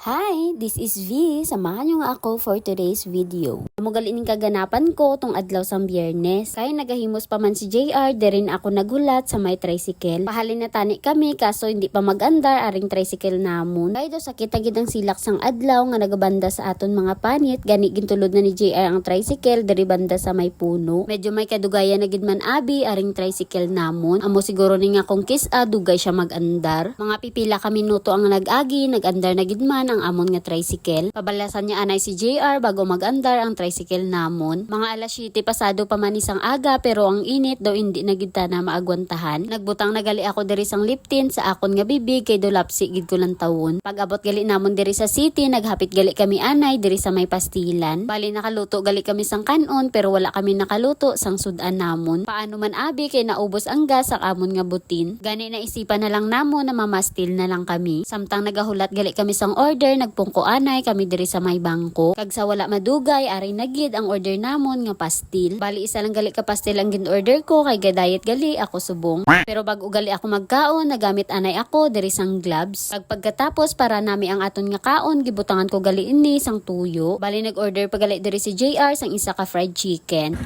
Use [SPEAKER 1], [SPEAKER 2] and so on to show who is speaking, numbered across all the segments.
[SPEAKER 1] Hi, this is V. Samahan niyo nga ako for today's video. Mugal ining kaganapan ko tong adlaw sang Biyernes. Kaya nagahimos pa man si JR, derin ako nagulat sa may tricycle. Pahalin na tani kami kaso hindi pa magandar aring tricycle namon. Kaya do sakit agid ang silak sang adlaw nga nagabanda sa aton mga panit. Gani gintulod na ni JR ang tricycle diri banda sa may puno. Medyo may kadugayan na gid man abi aring tricycle namon. Amo siguro ni nga kung kisa dugay siya magandar. Mga pipila ka minuto ang nag-agi, nagandar na gid man ang amon nga tricycle. Pabalasan niya anay si JR bago magandar ang tricycle namon. Mga alas 7 pasado pa man isang aga pero ang init daw hindi na gid ta na maagwantahan. Nagbutang na gali ako diri sang liptin sa akon nga bibig kay dolapsi gid ko lang tawon. Pag abot gali namon diri sa city, naghapit gali kami anay diri sa may pastilan. Bali nakaluto gali kami sang kanon pero wala kami nakaluto sang sudan namon. Paano man abi kay naubos ang gas sa amon nga butin. Gani na isipan na lang namon na mamastil na lang kami. Samtang nagahulat gali kami sang order, nagpungko anay kami diri sa may bangko. Kag sa wala madugay ari nagid ang order namon nga pastil. Bali isa lang gali ka pastil ang gin-order ko kay gadayet gali ako subong. Pero bag ugali ako magkaon, nagamit anay ako diri sang gloves. Pagkatapos para nami ang aton nga kaon, gibutangan ko gali ini sang tuyo. Bali nag-order pa gali diri si JR sang isa ka fried chicken.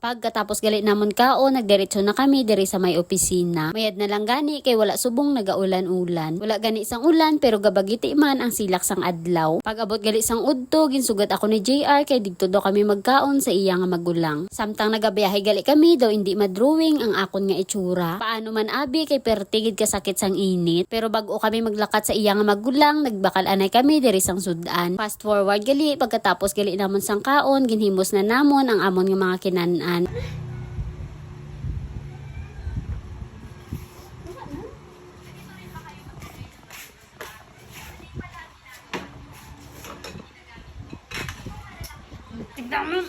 [SPEAKER 1] Pagkatapos gali namon kaon, nagdiretso na kami diri sa may opisina. Mayad na lang gani kay wala subong nagaulan-ulan. Wala gani sang ulan pero gabagiti man ang silak sang adlaw. Pag abot gali sang udto, ginsugat ako ni JR kay digto daw kami magkaon sa iya nga magulang. Samtang nagabiyahe gali kami daw hindi madrawing ang akon nga itsura. Paano man abi kay pertigid kasakit sang init. Pero bago kami maglakat sa iya nga magulang, nagbakal anay kami diri sang sudan. Fast forward gali, pagkatapos gali namon sang kaon, ginhimos na namon ang amon nga mga kinanan. Tignan mo.